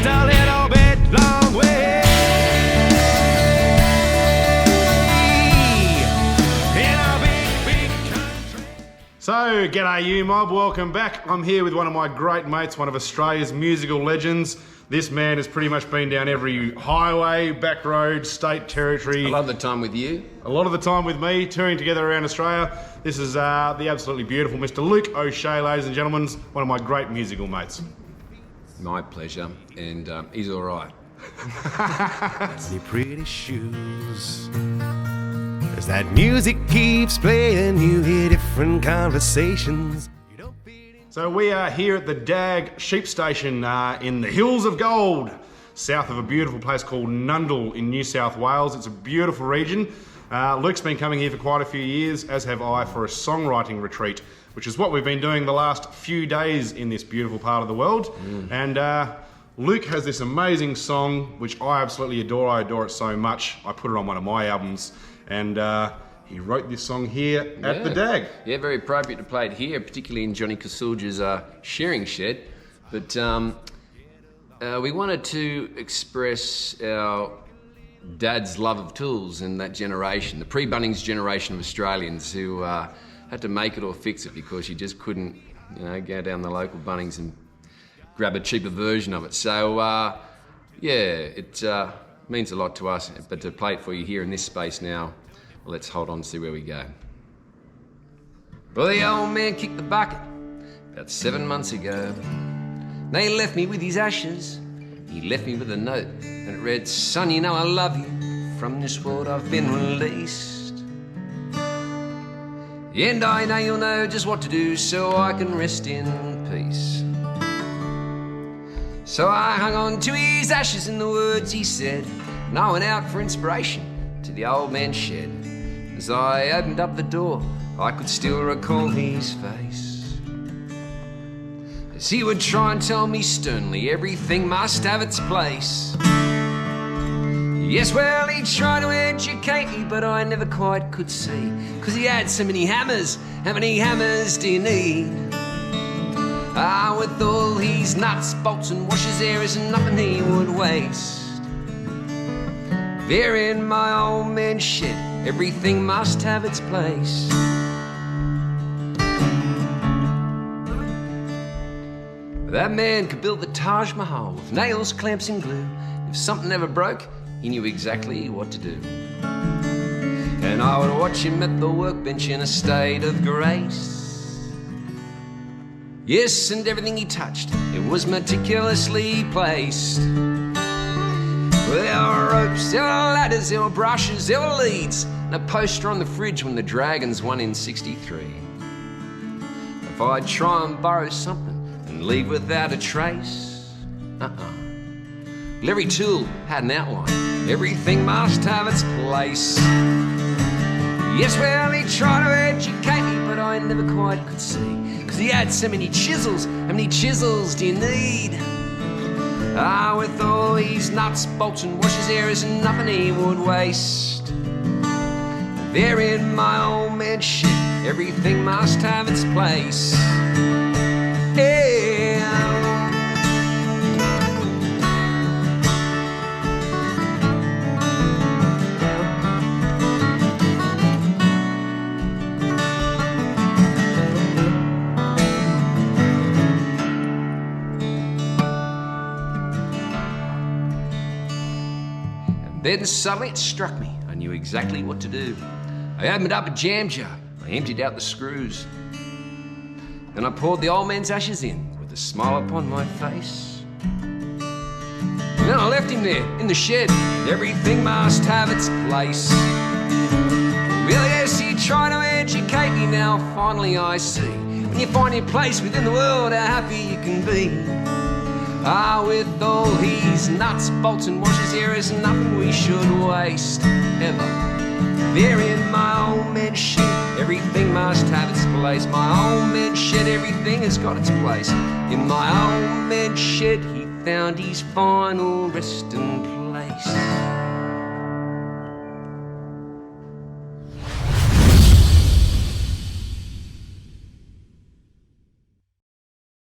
a little bit long way. In a big, big country. So, g'day you mob, welcome back. I'm here with one of my great mates, one of Australia's musical legends. This man has pretty much been down every highway, back road, state, territory. A lot of the time with you. A lot of the time with me, touring together around Australia. This is the absolutely beautiful Mr. Luke O'Shea, ladies and gentlemen, one of my great musical mates. My pleasure, and he's all right. Any pretty shoes. As that music keeps playing, you hear different conversations. So we are here at the Dag Sheep Station in the Hills of Gold, south of a beautiful place called Nundle in New South Wales. It's a beautiful region. Luke's been coming here for quite a few years, as have I, for a songwriting retreat, which is what we've been doing the last few days in this beautiful part of the world. And Luke has this amazing song, which I absolutely adore. I adore it so much. I put it on one of my albums, and he wrote this song here at the Dag. Yeah, very appropriate to play it here, particularly in Johnny Kasulja's shearing shed. But we wanted to express our dad's love of tools and that generation, the pre-Bunnings generation of Australians who had to make it or fix it because you just couldn't, go down the local Bunnings and grab a cheaper version of it. So, it means a lot to us, but to play it for you here in this space now, let's hold on and see where we go. Well, the old man kicked the bucket about 7 months ago. Now he left me with his ashes. He left me with a note, and it read, "Son, you know I love you. From this world I've been released. And I know you'll know just what to do so I can rest in peace." So I hung on to his ashes and the words he said, and I went out for inspiration to the old man's shed. As I opened up the door, I could still recall his face, as he would try and tell me sternly everything must have its place. Yes, well, he tried to educate me, but I never quite could see, 'cause he had so many hammers. How many hammers do you need? With all his nuts, bolts and washers, there isn't nothing he would waste. There in my old man's shed, everything must have its place. That man could build the Taj Mahal with nails, clamps and glue. If something ever broke, he knew exactly what to do. And I would watch him at the workbench in a state of grace. Yes, and everything he touched, it was meticulously placed. There were ropes, there were ladders, there were brushes, there were leads, and a poster on the fridge when the Dragons won in '63. If I'd try and borrow something and leave without a trace, Well, every tool had an outline, everything must have its place. Yes, well, he tried to educate me, but I never quite could see, 'cause he had so many chisels. How many chisels do you need? With all these nuts, bolts and washers, there isn't nothing he would waste. There in my old man's shed, everything must have its place. Then suddenly it struck me, I knew exactly what to do. I opened up a jam jar, I emptied out the screws. Then I poured the old man's ashes in with a smile upon my face. And then I left him there in the shed, everything must have its place. Well, yes, he tried to educate me, now finally I see. When you find your place within the world, how happy you can be. With all his nuts, bolts and washers, there is nothing we should waste, ever. There in my old man's shed, everything must have its place. My old man's shed, everything has got its place. In my old man's shed, he found his final resting place.